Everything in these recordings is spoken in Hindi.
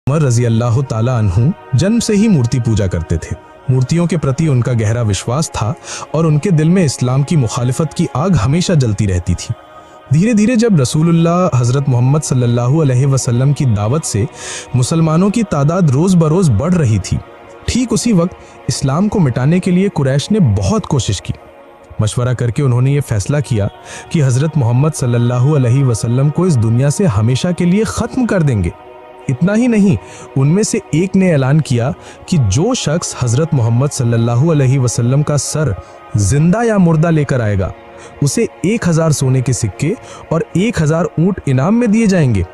उमर रजी अल्लाह ताला अन्हु जन्म से ही मूर्ति पूजा करते थे। मूर्तियों के प्रति उनका गहरा विश्वास था और उनके दिल में इस्लाम की मुखालिफत की आग हमेशा जलती रहती थी। धीरे धीरे जब रसूलुल्लाह हज़रत मोहम्मद सल्लल्लाहु अलैहि वसल्लम की दावत से मुसलमानों की तादाद रोज़ बरोज़ बढ़ रही थी, ठीक उसी वक्त इस्लाम को मिटाने के लिए कुरैश ने बहुत कोशिश की। मशवरा करके उन्होंने ये फैसला किया कि हज़रत मोहम्मद सल्लल्लाहु अलैहि वसल्लम को इस दुनिया से हमेशा के लिए ख़त्म कर देंगे। इतना ही नहीं, उनमें से एक ने ऐलान किया कि जो शख्स हज़रत मोहम्मद सल्लल्लाहु अलैहि वसल्लम का सर जिंदा या मुर्दा लेकर आएगा उसे 1000 सोने के सिक्के और 1000 ऊंट इनाम में दिए जाएंगे।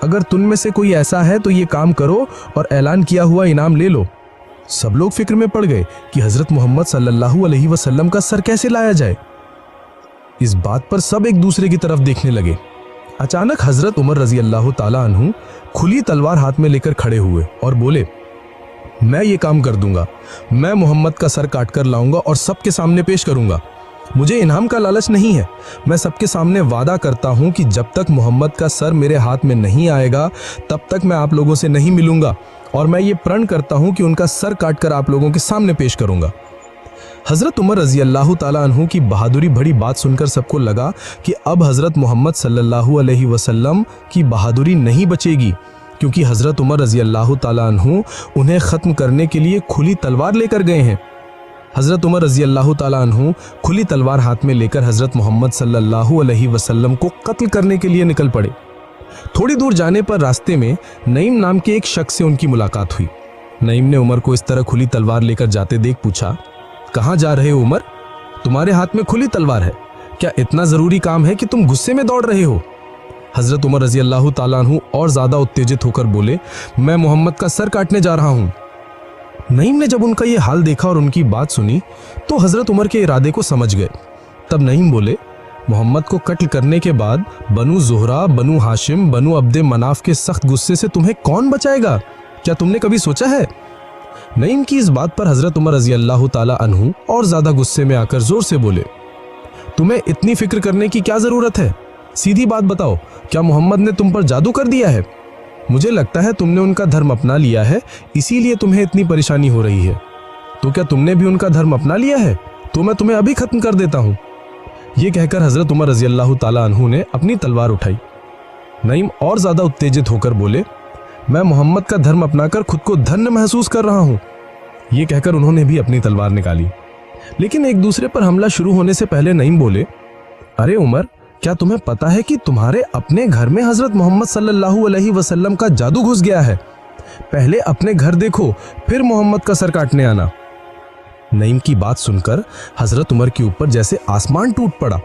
अगर तुम में से कोई ऐसा है तो ये काम करो और ऐलान किया हुआ इनाम ले लो। सब लोग फिक्र में पड़ गए कि हज़रत मोहम्मद सल्लल्लाहु अलैहि वसल्लम का सर कैसे लाया जाए। इस बात पर सब एक दूसरे की तरफ देखने लगे। अचानक हज़रत उमर रजी अल्लाह ताला अन्हु खुली तलवार हाथ में लेकर खड़े हुए और बोले, मैं ये काम कर दूंगा। मैं मोहम्मद का सर काट कर लाऊंगा और सबके सामने पेश करूंगा। मुझे इनाम का लालच नहीं है। मैं सबके सामने वादा करता हूं कि जब तक मोहम्मद का सर मेरे हाथ में नहीं आएगा तब तक मैं आप लोगों से नहीं मिलूंगा और मैं ये प्रण करता हूं कि उनका सर काटकर आप लोगों के सामने पेश करूंगा। हज़रत उमर रजी अल्लाह ताला अन्हु की बहादुरी भरी बात सुनकर सबको लगा कि अब हज़रत मोहम्मद सल्लल्लाहु अलैहि वसल्लम की बहादुरी नहीं बचेगी, क्योंकि हज़रत उमर रजी अल्लाह ताला अन्हु उन्हें ख़त्म करने के लिए खुली तलवार लेकर गए हैं। हज़रत उमर रजी अल्लाह ताला अन्हु खुली तलवार हाथ में लेकर हज़रत मोहम्मद सल्लल्लाहु अलैहि वसल्लम को कत्ल करने के लिए निकल पड़े। थोड़ी दूर जाने पर रास्ते में नईम नाम के एक शख्स से उनकी मुलाकात हुई। नईम ने उमर को इस तरह खुली तलवार लेकर जाते देख पूछा, कहाँ जा रहे हो उमर? तुम्हारे हाथ में खुली तलवार है, क्या इतना ज़रूरी काम है कि तुम गुस्से में दौड़ रहे हो? हज़रत उमर रजी अल्लाह ताला अन्हु और ज़्यादा उत्तेजित होकर बोले, मैं मोहम्मद का सर काटने जा रहा हूँ। नईम ने जब उनका ये हाल देखा और उनकी बात सुनी तो हज़रत उमर के इरादे को समझ गए। तब नईम बोले, मोहम्मद को कत्ल करने के बाद बनु ज़ुहरा, बनु हाशिम, बनु अब्द मनाफ के सख्त गुस्से से तुम्हें कौन बचाएगा? क्या तुमने कभी सोचा है? नईम की इस बात पर हज़रत उमर रजी अल्लाह ताला अन्हु और ज़्यादा गुस्से में आकर ज़ोर से बोले, तुम्हें इतनी फिक्र करने की क्या ज़रूरत है? सीधी बात बताओ, क्या मोहम्मद ने तुम पर जादू कर दिया है? मुझे लगता है तुमने उनका धर्म अपना लिया है, इसीलिए तुम्हें इतनी परेशानी हो रही है। तो क्या तुमने भी उनका धर्म अपना लिया है? तो मैं तुम्हें अभी ख़त्म कर देता हूँ। ये कहकर हज़रत उमर रजी अल्लाह ताला अन्हु ने अपनी तलवार उठाई। नईम और ज़्यादा उत्तेजित होकर बोले, मैं मोहम्मद का धर्म अपनाकर खुद को धन्य महसूस कर रहा हूँ। ये कहकर उन्होंने भी अपनी तलवार निकाली। लेकिन एक दूसरे पर हमला शुरू होने से पहले नईम बोले, अरे उमर, क्या तुम्हें पता है कि तुम्हारे अपने घर में हज़रत मोहम्मद सल्लल्लाहु अलैहि वसल्लम का जादू घुस गया है? पहले अपने घर देखो, फिर मोहम्मद का सर काटने आना। नईम की बात सुनकर हज़रत उमर के ऊपर जैसे आसमान टूट पड़ा।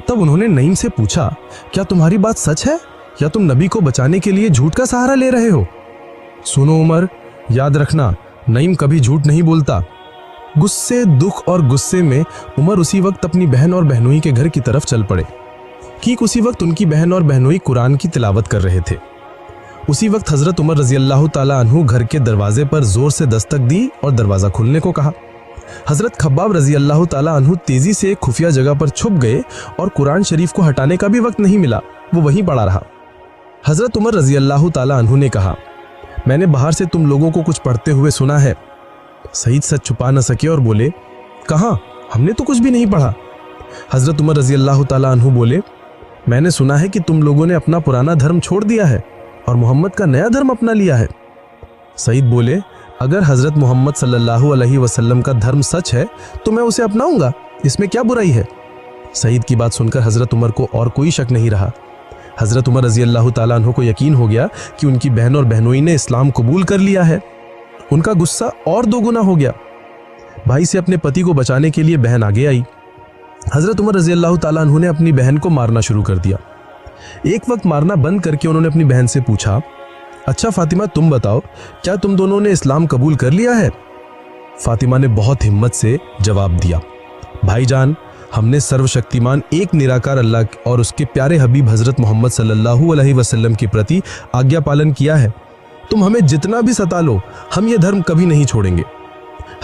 तब उन्होंने नईम से पूछा, क्या तुम्हारी बात सच है या तुम नबी को बचाने के लिए झूठ का सहारा ले रहे हो? सुनो उमर, याद रखना, नईम कभी झूठ नहीं बोलता। गुस्से, दुख और गुस्से में उमर उसी वक्त अपनी बहन और बहनोई के घर की तरफ चल पड़े। ठीक उसी वक्त उनकी बहन और बहनोई कुरान की तिलावत कर रहे थे। उसी वक्त हज़रत उमर रजी अल्लाह ताला अन्हु घर के दरवाजे पर जोर से दस्तक दी और दरवाज़ा खुलने को कहा। हज़रत खब्बाब रजी अल्लाह ताला अन्हु तेज़ी से एक खुफिया जगह पर छुप गए और कुरान शरीफ को हटाने का भी वक्त नहीं मिला, वो वहीं पड़ा रहा। हज़रत उमर रजी अल्लाह ताला अन्हु ने कहा, मैंने बाहर से तुम लोगों को कुछ पढ़ते हुए सुना है। सईद सच छुपा न सके और बोले, कहाँ? हमने तो कुछ भी नहीं पढ़ा। हज़रत उमर रजी अल्लाह ताला अन्हु बोले, मैंने सुना है कि तुम लोगों ने अपना पुराना धर्म छोड़ दिया है और मोहम्मद का नया धर्म अपना लिया है। सईद बोले, अगर हज़रत मोहम्मद सल्लल्लाहु अलैहि वसल्लम का धर्म सच है तो मैं उसे अपनाऊंगा, इसमें क्या बुराई है? सईद की बात सुनकर हज़रत उमर को और कोई शक नहीं रहा। हज़रत उमर रजी अल्लाह ताला अन्हु को यकीन हो गया कि उनकी बहन और बहनोई ने इस्लाम कबूल कर लिया है। उनका गुस्सा और दोगुना हो गया। भाई से अपने पति को बचाने के लिए बहन आगे आई। हज़रत उमर रजी अल्लाह ताला अन्हु ने अपनी बहन को मारना शुरू कर दिया। एक वक्त मारना बंद करके उन्होंने अपनी बहन से पूछा, अच्छा फातिमा, तुम बताओ, क्या तुम दोनों ने इस्लाम कबूल कर लिया है? फातिमा ने बहुत हिम्मत से जवाब दिया, भाईजान, हमने सर्वशक्तिमान एक निराकार अल्लाह और उसके प्यारे हबीब हज़रत मोहम्मद सल्लल्लाहु अलैहि वसल्लम के प्रति आज्ञा पालन किया है। तुम हमें जितना भी सता लो, हम ये धर्म कभी नहीं छोड़ेंगे।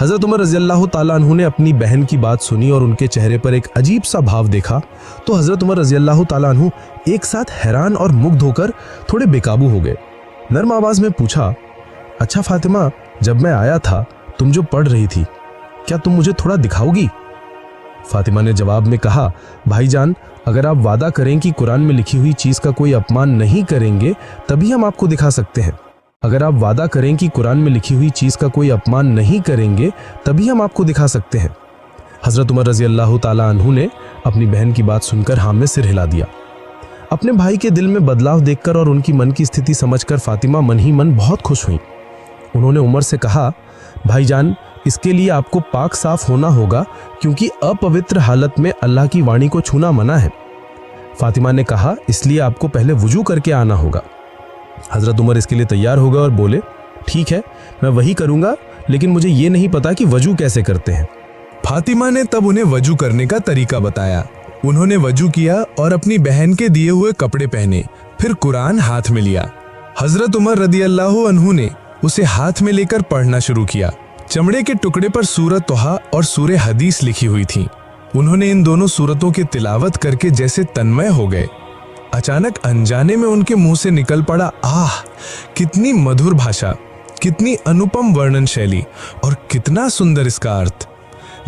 हज़रत उमर रज़ी अल्लाह ताला अन्हु ने अपनी बहन की बात सुनी और उनके चेहरे पर एक अजीब सा भाव देखा तो हज़रत उमर रज़ी अल्लाह ताला अन्हु एक साथ हैरान और मुग्ध होकर थोड़े बेकाबू हो गए। नर्म आवाज में पूछा, अच्छा फातिमा, जब मैं आया था तुम जो पढ़ रही थी, क्या तुम मुझे थोड़ा दिखाओगी? फातिमा ने जवाब में कहा, भाईजान, अगर आप वादा करें कि कुरान में लिखी हुई चीज का कोई अपमान नहीं करेंगे तभी हम आपको दिखा सकते हैं। अगर आप वादा करें कि कुरान में लिखी हुई चीज का कोई अपमान नहीं करेंगे तभी हम आपको दिखा सकते हैं। हजरत उमर रजी अल्लाह ताला अन्हु ने अपनी बहन की बात सुनकर हाँ में सिर हिला दिया। अपने भाई के दिल में बदलाव देखकर और उनकी मन की स्थिति समझकर फातिमा मन ही मन बहुत खुश हुई। उन्होंने उमर से कहा, भाईजान, इसके लिए आपको पाक साफ होना होगा क्योंकि अपवित्र हालत में अल्लाह की वाणी को छूना मना है। फातिमा ने कहा, इसलिए आपको पहले वुजू करके आना होगा। हजरत उमर इसके लिए तैयार हो गए और बोले, ठीक है, मैं वही करूंगा, लेकिन मुझे ये नहीं पता कि वजू कैसे करते हैं। फातिमा ने तब उन्हें वजू करने का तरीका बताया। उन्होंने वजू किया और अपनी बहन के दिए हुए कपड़े पहने, फिर कुरान हाथ में लिया। हजरत उमर रदी अल्लाह अन्हु ने उसे हाथ में लेकर पढ़ना शुरू किया। चमड़े के टुकड़े पर सूरत तोहा और सूरे हदीस लिखी हुई थी। उन्होंने इन दोनों सूरतों की तिलावत करके जैसे तन्मय हो गए। अचानक अनजाने में उनके मुंह से निकल पड़ा, आह, कितनी मधुर भाषा, कितनी अनुपम वर्णन शैली और कितना सुंदर इसका अर्थ।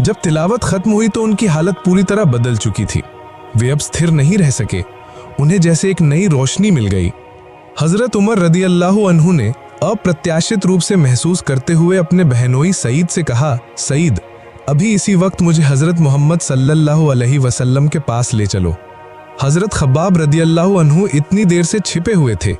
जब तिलावत खत्म हुई तो उनकी हालत पूरी तरह बदल चुकी थी। वे अब स्थिर नहीं रह सके। उन्हें जैसे एक नई रोशनी मिल गई। हजरत उमर रदी अल्लाह अन्हु ने अप्रत्याशित रूप से महसूस करते हुए अपने बहनोई सईद से कहा, सईद, अभी इसी वक्त मुझे हजरत मोहम्मद सल्लल्लाहु अलैहि वसल्लम के पास ले चलो। हजरत खब्बाब रदी अल्लाह अन्हु इतनी देर से छिपे हुए थे।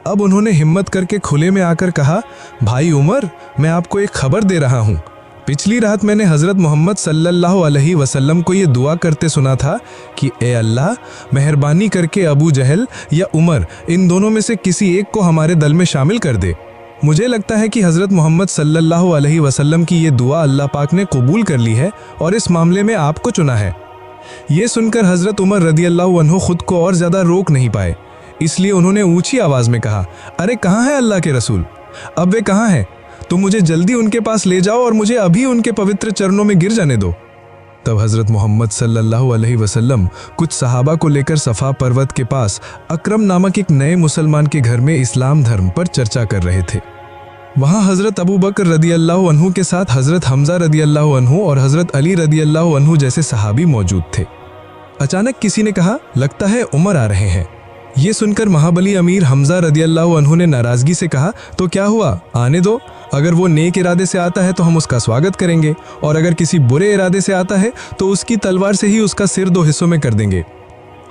अब उन्होंने हिम्मत करके खुले में आकर कहा, भाई उमर, मैं आपको एक खबर दे रहा हूँ। पिछली रात मैंने हजरत मोहम्मद सल्लल्लाहु अलैहि वसल्लम को ये दुआ करते सुना था कि ए अल्लाह, मेहरबानी करके अबू जहल या उमर, इन दोनों में से किसी एक को हमारे दल में शामिल कर दे। मुझे लगता है कि हजरत मोहम्मद सल्लल्लाहु अलैहि वसल्लम की ये दुआ अल्लाह पाक ने कबूल कर ली है और इस मामले में आपको चुना है। ये सुनकर हजरत उमर रदी अल्लाह अन्हु खुद को और ज्यादा रोक नहीं पाए, इसलिए उन्होंने ऊंची आवाज में कहा, अरे कहाँ है अल्लाह के रसूल? अब वे कहाँ हैं? तो मुझे जल्दी उनके पास ले जाओ और मुझे अभी उनके पवित्र चरणों में गिर जाने दो। तब हजरत मोहम्मद सल्लल्लाहु अलैहि वसल्लम कुछ सहाबा को लेकर सफ़ा पर्वत के पास अकरम नामक एक नए मुसलमान के घर में इस्लाम धर्म पर चर्चा कर रहे थे। वहाँ हजरत अबू बकर रदी अल्लाह अन्हु के साथ हजरत हमजा रदी अल्लाह अन्हु और हजरत अली रदी अल्लाह अन्हु जैसे सहाबी मौजूद थे। अचानक किसी ने कहा, लगता है उमर आ रहे हैं। ये सुनकर महाबली अमीर हमजा रदी अल्लाह अन्हु ने नाराजगी से कहा, तो क्या हुआ, आने दो। अगर वो नेक इरादे से आता है तो हम उसका स्वागत करेंगे, और अगर किसी बुरे इरादे से आता है तो उसकी तलवार से ही उसका सिर दो हिस्सों में कर देंगे।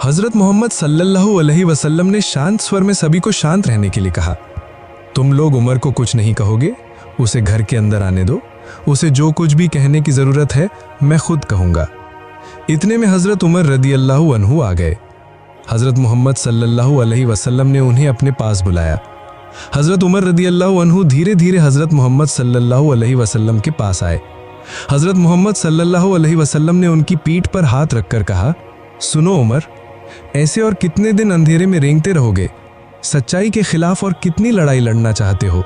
हजरत मोहम्मद सल्लल्लाहु अलैहि वसल्लम ने शांत स्वर में सभी को शांत रहने के लिए कहा, तुम लोग उमर को कुछ नहीं कहोगे, उसे घर के अंदर आने दो। उसे जो कुछ भी कहने की जरूरत है मैं खुद कहूंगा। इतने में हजरत उमर रदी अल्लाह अन्हु आ गए। हजरत मोहम्मद सल्लल्लाहु अलैहि वसल्लम ने उन्हें अपने पास बुलाया। हजरत उमर रदी अल्लाह अन्हु धीरे धीरे हजरत मोहम्मद सल्लल्लाहु अलैहि वसल्लम के पास आए। हजरत मोहम्मद सल्लल्लाहु अलैहि वसल्लम ने उनकी पीठ पर हाथ रखकर कहा, सुनो उमर, ऐसे और कितने दिन अंधेरे में रेंगते रहोगे? सच्चाई के खिलाफ और कितनी लड़ाई लड़ना चाहते हो?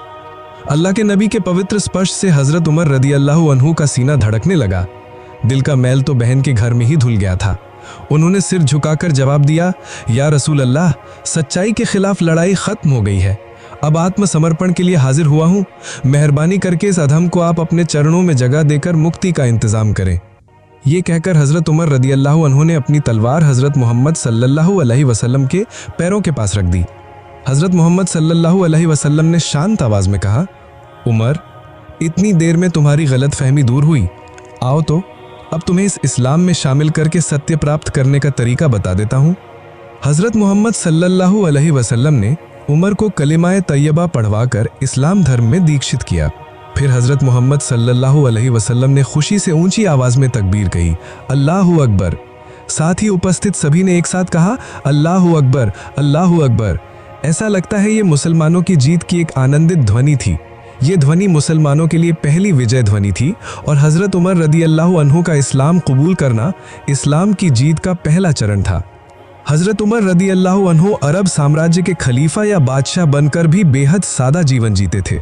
अल्लाह के नबी के पवित्र स्पर्श से हजरत उमर रदी अल्लाह अन्हु का सीना धड़कने लगा। दिल का मैल तो बहन के घर में ही धुल गया था। उन्होंने सिर झुकाकर जवाब दिया, या रसूल अल्लाह, सच्चाई के खिलाफ लड़ाई खत्म हो गई है। अब आत्मसमर्पण के लिए हाजिर हुआ हूँ। मेहरबानी करके इस अधम को आप अपने चरणों में जगह देकर मुक्ति का इंतजाम करें। ये कहकर हजरत उमर रदी अल्लाह अन्हु ने अपनी तलवार हजरत मोहम्मद सल्लल्लाहु अलैहि वसल्लम के पैरों के पास रख दी। हजरत मोहम्मद सल्लल्लाहु अलैहि वसल्लम ने शांत आवाज में कहा, उमर, इतनी देर में तुम्हारी गलत फहमी दूर हुई। आओ तो अब तुम्हें इस इस्लाम में शामिल करके सत्य प्राप्त करने का तरीका बता देता हूँ। हजरत मोहम्मद सल्लल्लाहु अलैहि वसल्लम ने उमर को कलिमाए तैयबा पढ़वाकर इस्लाम धर्म में दीक्षित किया। फिर हजरत मोहम्मद सल्लल्लाहु अलैहि वसल्लम ने खुशी से ऊंची आवाज में तकबीर कही, अल्लाहु अकबर। साथ ही उपस्थित सभी ने एक साथ कहा, अल्लाहु अकबर, अल्लाहु अकबर। ऐसा लगता है ये मुसलमानों की जीत की एक आनंदित ध्वनि थी। ये ध्वनि मुसलमानों के लिए पहली विजय ध्वनि थी और हजरत उमर रदी अल्लाह अन्हु का इस्लाम कबूल करना इस्लाम की जीत का पहला चरण था। हजरत उमर रदी अल्लाह अन्हु अरब साम्राज्य के खलीफा या बादशाह बनकर भी बेहद सादा जीवन जीते थे।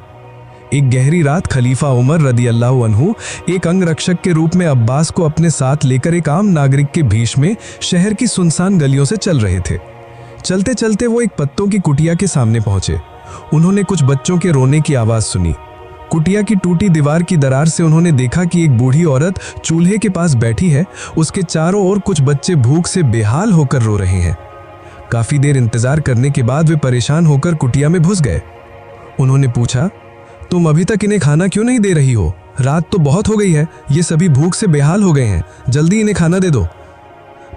एक गहरी रात खलीफा उमर रदी अल्लाह अन्हु एक अंगरक्षक के रूप में अब्बास को अपने साथ लेकर एक आम नागरिक के भीष में शहर की सुनसान गलियों से चल रहे थे। चलते चलते वो एक पत्तों की कुटिया के सामने पहुंचे। उन्होंने कुछ बच्चों के रोने की आवाज़ सुनी। कुटिया की टूटी दीवार की दरार से उन्होंने देखा कि एक बूढ़ी औरत चूल्हे के पास बैठी है। उसके चारों ओर कुछ बच्चे भूख से बेहाल होकर रो रहे हैं। काफ़ी देर इंतज़ार करने के बाद वे परेशान होकर कुटिया में घुस गए। उन्होंने पूछा, तुम अभी तक इन्हें खाना क्यों नहीं दे रही हो? रात तो बहुत हो गई है, ये सभी भूख से बेहाल हो गए हैं, जल्दी इन्हें खाना दे दो।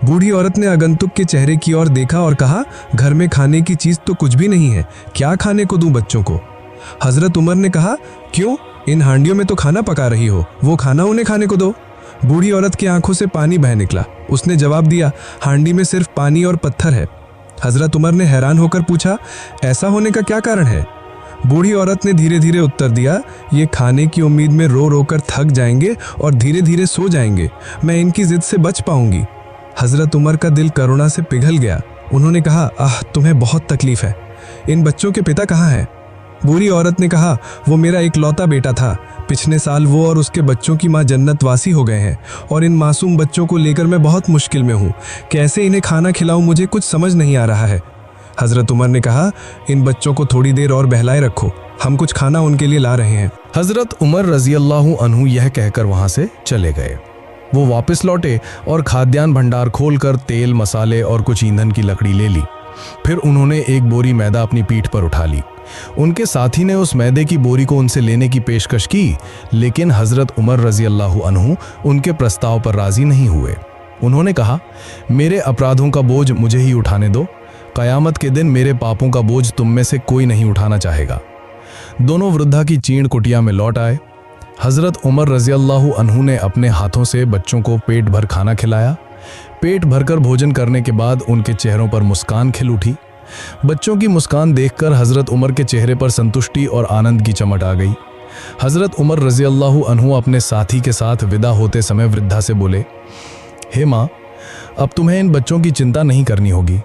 बूढ़ी औरत ने आगंतुक के चेहरे की ओर देखा और कहा, घर में खाने की चीज़ तो कुछ भी नहीं है, क्या खाने को दूं बच्चों को? हजरत उमर ने कहा, क्यों, इन हांडियों में तो खाना पका रही हो, वो खाना उन्हें खाने को दो। बूढ़ी औरत की आंखों से पानी बह निकला। उसने जवाब दिया, हांडी में सिर्फ पानी और पत्थर है। हजरत उमर ने हैरान होकर पूछा, ऐसा होने का क्या कारण है? बूढ़ी औरत ने धीरे धीरे उत्तर दिया, ये खाने की उम्मीद में रो रो कर थक जाएंगे और धीरे धीरे सो जाएंगे, मैं इनकी जिद से बच पाऊंगी। हजरत उमर का दिल करुणा से पिघल गया। उन्होंने कहा, आह, तुम्हें बहुत तकलीफ है, इन बच्चों के पिता कहाँ हैं? बूढ़ी औरत ने कहा, वो मेरा इकलौता बेटा था, पिछले साल वो और उसके बच्चों की माँ जन्नतवासी हो गए हैं और इन मासूम बच्चों को लेकर मैं बहुत मुश्किल में हूँ। कैसे इन्हें खाना खिलाऊं, मुझे कुछ समझ नहीं आ रहा है। हजरत उमर ने कहा, इन बच्चों को थोड़ी देर और बहलाए रखो, हम कुछ खाना उनके लिए ला रहे हैं। हजरत उमर रजी अल्लाह अन्हु यह कहकर वहां से चले गए। वो वापस लौटे और खाद्यान्न भंडार खोलकर तेल, मसाले और कुछ ईंधन की लकड़ी ले ली। फिर उन्होंने एक बोरी मैदा अपनी पीठ पर उठा ली। उनके साथी ने उस मैदे की बोरी को उनसे लेने की पेशकश की, लेकिन हजरत उमर रजी अल्लाह अन्हु उनके प्रस्ताव पर राजी नहीं हुए। उन्होंने कहा, मेरे अपराधों का बोझ मुझे ही उठाने दो, कयामत के दिन मेरे पापों का बोझ तुम में से कोई नहीं उठाना चाहेगा। दोनों वृद्धा की चीण कुटिया में लौट आए। हजरत उमर रजी अल्लाह अन्हु ने अपने हाथों से बच्चों को पेट भर खाना खिलाया। पेट भरकर भोजन करने के बाद उनके चेहरों पर मुस्कान खिल उठी। बच्चों की मुस्कान देखकर हजरत उमर के चेहरे पर संतुष्टि और आनंद की चमक आ गई। हजरत उमर रजी अल्लाह अन्हु अपने साथी के साथ विदा होते समय वृद्धा से बोले, हे माँ, अब तुम्हें इन बच्चों की चिंता नहीं करनी होगी।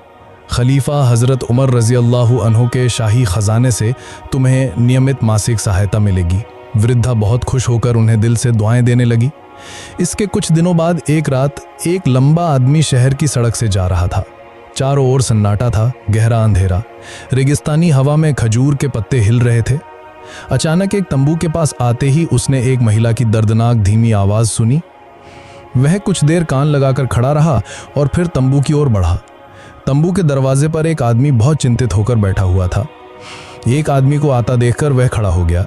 खलीफा हजरत उमर रजी अल्लाह अन्हु के शाही खजाने से तुम्हें नियमित मासिक सहायता मिलेगी। वृद्धा बहुत खुश होकर उन्हें दिल से दुआएं देने लगी। इसके कुछ दिनों बाद एक रात एक लंबा आदमी शहर की सड़क से जा रहा था। चारों ओर सन्नाटा था, गहरा अंधेरा, रेगिस्तानी हवा में खजूर के पत्ते हिल रहे थे। अचानक एक तंबू के पास आते ही उसने एक महिला की दर्दनाक धीमी आवाज सुनी। वह कुछ देर कान लगाकर खड़ा रहा और फिर तंबू की ओर बढ़ा। तंबू के दरवाजे पर एक आदमी बहुत चिंतित होकर बैठा हुआ था। एक आदमी को आता देखकर वह खड़ा हो गया।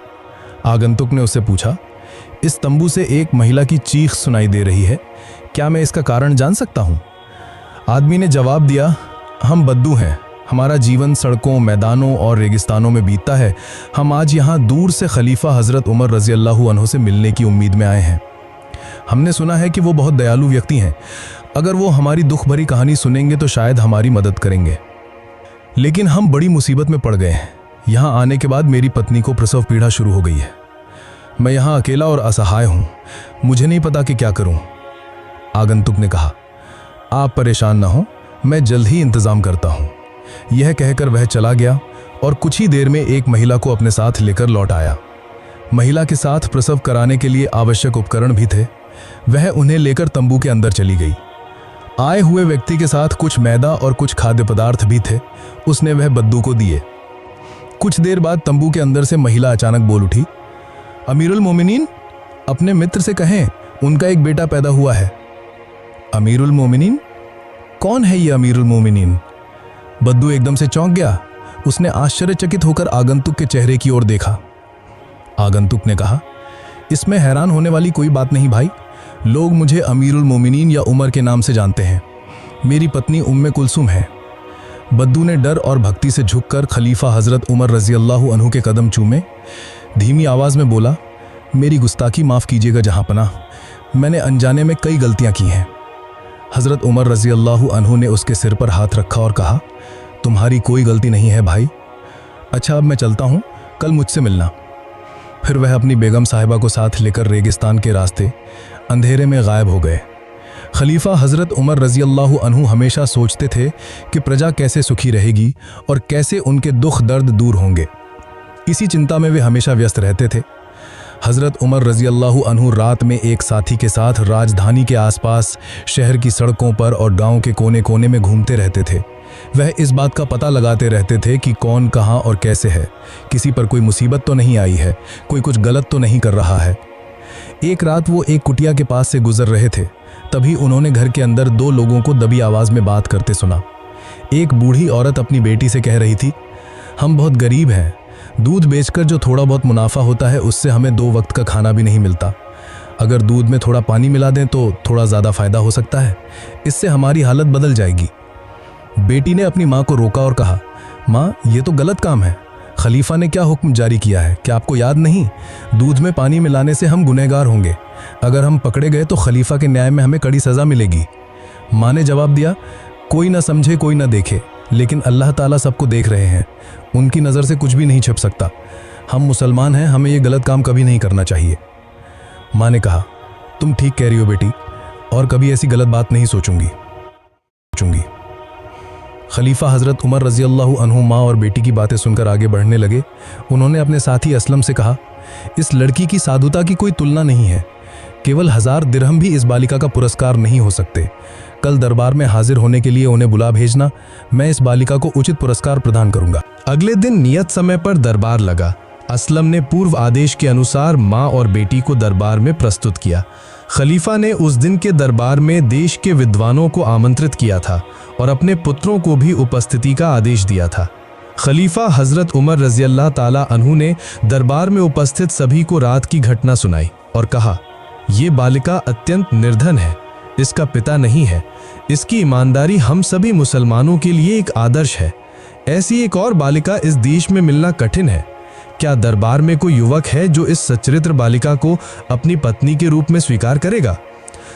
आगंतुक ने उससे पूछा, इस तंबू से एक महिला की चीख सुनाई दे रही है, क्या मैं इसका कारण जान सकता हूँ? आदमी ने जवाब दिया, हम बद्दू हैं, हमारा जीवन सड़कों, मैदानों और रेगिस्तानों में बीतता है। हम आज यहाँ दूर से खलीफा हजरत उमर रजी अल्लाह अन्हु से मिलने की उम्मीद में आए हैं। हमने सुना है कि वो बहुत दयालु व्यक्ति हैं। अगर वो हमारी दुख भरी कहानी सुनेंगे तो शायद हमारी मदद करेंगे। लेकिन हम बड़ी मुसीबत में पड़ गए हैं। यहाँ आने के बाद मेरी पत्नी को प्रसव पीड़ा शुरू हो गई है। मैं यहाँ अकेला और असहाय हूँ, मुझे नहीं पता कि क्या करूँ। आगंतुक ने कहा, आप परेशान ना हो, मैं जल्द ही इंतजाम करता हूँ। यह कहकर वह चला गया और कुछ ही देर में एक महिला को अपने साथ लेकर लौट आया। महिला के साथ प्रसव कराने के लिए आवश्यक उपकरण भी थे। वह उन्हें लेकर तंबू के अंदर चली गई। आए हुए व्यक्ति के साथ कुछ मैदा और कुछ खाद्य पदार्थ भी थे। उसने वह बद्दू को दिए। कुछ देर बाद तंबू के अंदर से महिला अचानक बोल उठी, अमीरुल मोमिनीन, अपने मित्र से कहें उनका एक बेटा पैदा हुआ है। अमीरुल मोमिनीन? कौन है ये अमीरुल मोमिनीन? बद्दू एकदम से चौंक गया। उसने आश्चर्यचकित होकर आगंतुक के चेहरे की ओर देखा। आगंतुक ने कहा, इसमें हैरान होने वाली कोई बात नहीं भाई, लोग मुझे अमीरुल मोमिनीन या उमर के नाम से जानते हैं। मेरी पत्नी उम्मे कुलसुम है। बद्दू ने डर और भक्ति से झुककर खलीफा हजरत उमर रजी अल्लाह अन्हु के कदम चूमे। धीमी आवाज में बोला, मेरी गुस्ताखी माफ कीजिएगा जहांपनाह, मैंने अनजाने में कई गलतियां की हैं। हजरत उमर रजी अल्लाह अन्हु ने उसके सिर पर हाथ रखा और कहा, तुम्हारी कोई गलती नहीं है भाई। अच्छा, अब मैं चलता हूँ, कल मुझसे मिलना। फिर वह अपनी बेगम साहिबा को साथ लेकर रेगिस्तान के रास्ते अंधेरे में गायब हो गए। खलीफा हजरत उमर रजी अल्लाह अन्हु हमेशा सोचते थे कि प्रजा कैसे सुखी रहेगी और कैसे उनके दुख दर्द दूर होंगे। इसी चिंता में वे हमेशा व्यस्त रहते थे। हजरत उमर रजी अल्लाह अन्हु रात में एक साथी के साथ राजधानी के आसपास शहर की सड़कों पर और गांव के कोने कोने में घूमते रहते थे। वह इस बात का पता लगाते रहते थे कि कौन कहाँ और कैसे है, किसी पर कोई मुसीबत तो नहीं आई है, कोई कुछ गलत तो नहीं कर रहा है। एक रात वो एक कुटिया के पास से गुजर रहे थे, तभी उन्होंने घर के अंदर 2 लोगों को दबी आवाज में बात करते सुना। एक बूढ़ी औरत अपनी बेटी से कह रही थी, हम बहुत गरीब हैं, दूध बेचकर जो थोड़ा बहुत मुनाफा होता है उससे हमें 2 वक्त का खाना भी नहीं मिलता। अगर दूध में थोड़ा पानी मिला दें तो थोड़ा ज़्यादा फायदा हो सकता है, इससे हमारी हालत बदल जाएगी। बेटी ने अपनी माँ को रोका और कहा, माँ ये तो गलत काम है, खलीफा ने क्या हुक्म जारी किया है, क्या आपको याद नहीं? दूध में पानी मिलाने से हम गुनहगार होंगे, अगर हम पकड़े गए तो खलीफा के न्याय में हमें कड़ी सज़ा मिलेगी। माँ ने जवाब दिया, कोई ना समझे कोई ना देखे, लेकिन अल्लाह ताला सबको देख रहे हैं, उनकी नज़र से कुछ भी नहीं छिप सकता। हम मुसलमान हैं, हमें ये गलत काम कभी नहीं करना चाहिए। माँ ने कहा, तुम ठीक कह रही हो बेटी, और कभी ऐसी गलत बात नहीं सोचूंगी। खलीफा हज़रत उमर रज़ी अल्लाहु अन्हु माँ और बेटी की बातें सुनकर आगे बढ़ने लगे। उन्होंने अपने साथी असलम से कहा, इस लड़की की साधुता की कोई तुलना नहीं है, केवल 1000 दिरहम भी इस बालिका का पुरस्कार नहीं हो सकते। कल दरबार में हाजिर होने के लिए उन्हें बुला भेजना, मैं इस बालिका को उचित पुरस्कार प्रदान करूंगा। अगले दिन नियत समय पर दरबार लगा। असलम ने पूर्व आदेश के अनुसार माँ और बेटी को दरबार में प्रस्तुत किया। खलीफा ने उस दिन के दरबार में देश के विद्वानों को आमंत्रित किया था और अपने पुत्रों को भी उपस्थिति का आदेश दिया था। खलीफा हजरत उमर रज़ी अल्लाह ताला अन्हु ने दरबार में उपस्थित सभी को रात की घटना सुनाई और कहा, ये बालिका अत्यंत निर्धन है, इसका पिता नहीं है, इसकी ईमानदारी हम सभी मुसलमानों के लिए एक आदर्श है। ऐसी एक और बालिका इस देश में मिलना कठिन है। क्या दरबार में कोई युवक है जो इस सच्चरित्र बालिका को अपनी पत्नी के रूप में स्वीकार करेगा?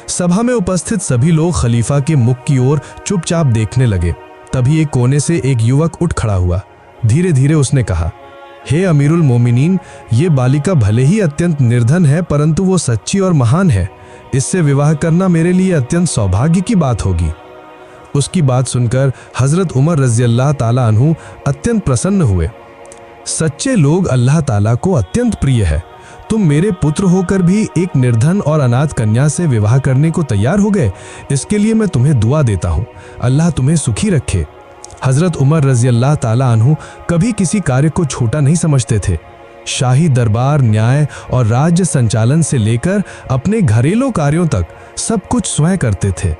सभा में उपस्थित सभी लोग खलीफा के मुख की ओर चुपचाप देखने लगे। तभी एक कोने से एक युवक उठ खड़ा हुआ। धीरे धीरे उसने कहा, हे अमीरुल मोमिनीन, ये बालिका भले ही अत्यंत निर्धन है, परंतु वो सच्ची और महान है। इससे विवाह करना मेरे लिए अत्यंत सौभाग्य की बात होगी। उसकी बात सुनकर हजरत उमर रज़ी अल्लाह ताला अन्हु अत्यंत प्रसन्न हुए। सच्चे लोग अल्लाह ताला को अत्यंत प्रिय है। तुम मेरे पुत्र होकर भी एक निर्धन और अनाथ कन्या से विवाह करने को तैयार हो गए, इसके लिए मैं तुम्हें दुआ देता हूँ, अल्लाह तुम्हें सुखी रखे। हजरत उमर रज़ी अल्लाह ताला अन्हु कभी किसी कार्य को छोटा नहीं समझते थे। शाही दरबार, न्याय और राज्य संचालन से लेकर अपने घरेलू कार्यों तक सब कुछ स्वयं करते थे।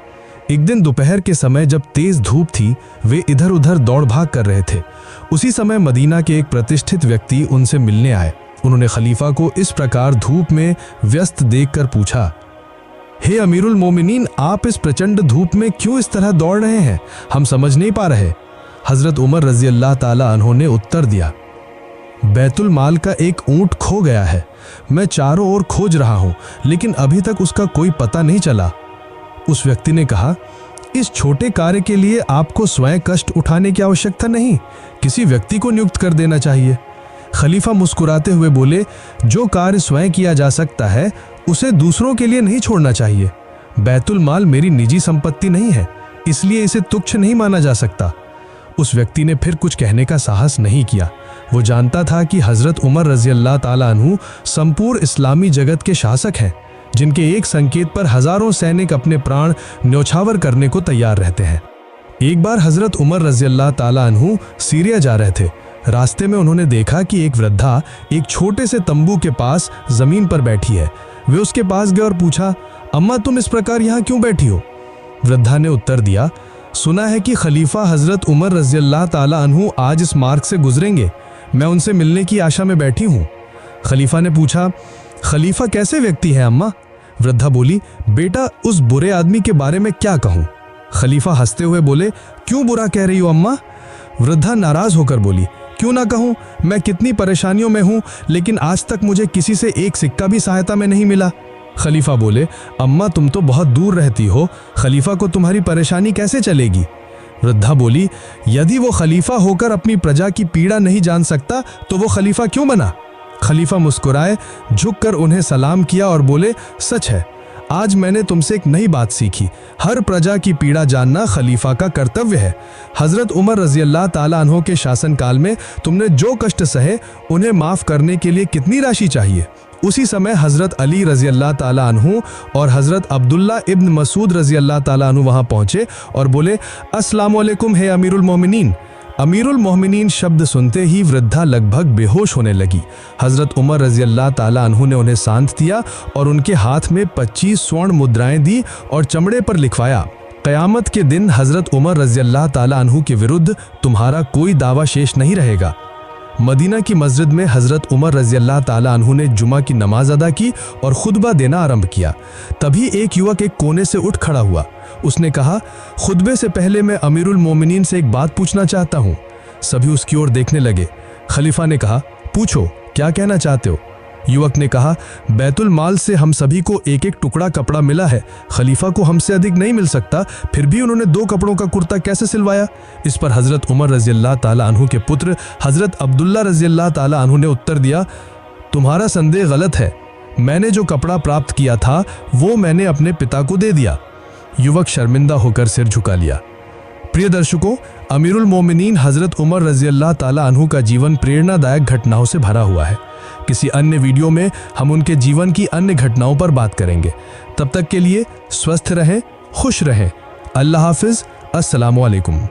एक दिन दोपहर के समय जब तेज धूप थी, वे इधर उधर दौड़ भाग कर रहे थे। उसी समय मदीना के एक प्रतिष्ठित व्यक्ति उनसे मिलने आए। उन्होंने खलीफा को इस प्रकार धूप में व्यस्त देखकर पूछा, हे अमीरुल मोमिनीन, आप इस प्रचंड धूप में क्यों इस तरह दौड़ रहे हैं? हम समझ नहीं पा रहे। हजरत उमर रज़ी अल्लाह ताला अन्हु ने उत्तर दिया, बैतुल माल का एक ऊंट खो गया है। मैं चारों ओर खोज रहा हूं, लेकिन अभी तक उसका कोई पता नहीं चला। उस व्यक्ति ने कहा, इस छोटे कार्य के लिए आपको स्वयं कष्ट उठाने की आवश्यकता नहीं, किसी व्यक्ति को नियुक्त कर देना चाहिए। खलीफा मुस्कुराते हुए बोले, जो कार्य स्वयं किया जा सकता है उसे दूसरों के लिए नहीं छोड़ना चाहिए। बैतुल माल मेरी निजी संपत्ति नहीं है, इसलिए इसे तुच्छ नहीं माना जा सकता। उस व्यक्ति ने फिर कुछ कहने का साहस नहीं किया। वो जानता था कि हजरत उमर रज़ी अल्लाह ताला अन्हु संपूर्ण इस्लामी जगत के शासक हैं, जिनके एक संकेत पर हजारों सैनिक अपने प्राण न्यौछावर करने को तैयार रहते हैं। एक बार हजरत उमर रज़ी अल्लाह ताला अन्हु सीरिया जा रहे थे। रास्ते में उन्होंने देखा कि एक वृद्धा एक छोटे से तंबू के पास जमीन पर बैठी है। वे उसके पास गए और पूछा, अम्मा तुम इस प्रकार यहाँ क्यों बैठी हो? वृद्धा ने उत्तर दिया, सुना है कि खलीफा हजरत उमर रज़ी अल्लाह ताला अन्हु आज इस मार्ग से गुजरेंगे, मैं उनसे मिलने की आशा में बैठी हूँ। खलीफा ने पूछा, खलीफा कैसे व्यक्ति है अम्मा? वृद्धा बोली, बेटा उस बुरे आदमी के बारे में क्या कहूँ? खलीफा हंसते हुए बोले, क्यों बुरा कह रही हो अम्मा? वृद्धा नाराज होकर बोली, क्यों ना कहूँ, मैं कितनी परेशानियों में हूँ, लेकिन आज तक मुझे किसी से एक सिक्का भी सहायता में नहीं मिला। खलीफा बोले, अम्मा तुम तो बहुत दूर रहती हो, खलीफा को तुम्हारी परेशानी कैसे चलेगी? वृद्धा बोली, यदि वो खलीफा होकर अपनी प्रजा की पीड़ा नहीं जान सकता तो वो खलीफा क्यों बना? खलीफा मुस्कुराए, झुककर उन्हें सलाम किया और बोले, सच है, आज मैंने तुमसे एक नई बात सीखी। हर प्रजा की पीड़ा जानना खलीफा का कर्तव्य है। हजरत उमर रज़ी अल्लाह ताला अन्हु के शासनकाल में तुमने जो कष्ट सहे, उन्हें माफ करने के लिए कितनी राशि चाहिए? उसी समय हज़रत अली रज़ी अल्लाह ताला अन्हु और हज़रत अब्दुल्ला इब्न मसूद रज़ी अल्लाह ताला अन्हु वहाँ पहुँचे और बोले, अस्सलामु अलैकुम हे अमीरुल मोमिनीन। अमीरुल मोमिनीन शब्द सुनते ही वृद्धा लगभग बेहोश होने लगी। हज़रत उमर रज़ी अल्लाह ताला अन्हु ने उन्हें शांत किया और उनके हाथ में 25 स्वर्ण मुद्राएं दी और चमड़े पर लिखवाया, क़यामत के दिन हज़रत उमर रज़ी अल्लाह ताला अन्हु के विरुद्ध तुम्हारा कोई दावा शेष नहीं रहेगा। मदीना की मस्जिद में हज़रत उमर रज़ी अल्लाह ताला अन्हु ने जुमा की नमाज अदा की और खुतबा देना आरंभ किया। तभी एक युवक एक कोने से उठ खड़ा हुआ। उसने कहा, खुतबे से पहले मैं अमीरुल मोमिनीन से एक बात पूछना चाहता हूँ। सभी उसकी ओर देखने लगे। खलीफा ने कहा, पूछो, क्या कहना चाहते हो? युवक ने कहा, बैतुल माल से हम सभी को एक एक टुकड़ा कपड़ा मिला है। खलीफा को हमसे अधिक नहीं मिल सकता, फिर भी उन्होंने 2 कपड़ों का कुर्ता कैसे सिलवाया? इस पर हज़रत उमर रज़ी अल्लाह ताला अन्हु के पुत्र हज़रत अब्दुल्ला रज़ी अल्लाह ताला अन्हु ने उत्तर दिया, तुम्हारा संदेह गलत है। मैंने जो कपड़ा प्राप्त किया था वो मैंने अपने पिता को दे दिया। युवक शर्मिंदा होकर सिर झुका लिया। प्रिय दर्शकों, अमीरुल मोमिनीन हज़रत उमर रज़ी अल्लाह ताला अन्हु का जीवन प्रेरणादायक घटनाओं से भरा हुआ है। किसी अन्य वीडियो में हम उनके जीवन की अन्य घटनाओं पर बात करेंगे। तब तक के लिए स्वस्थ रहें, खुश रहें। अल्लाह हाफिज़। अस्सलामु अलैकुम।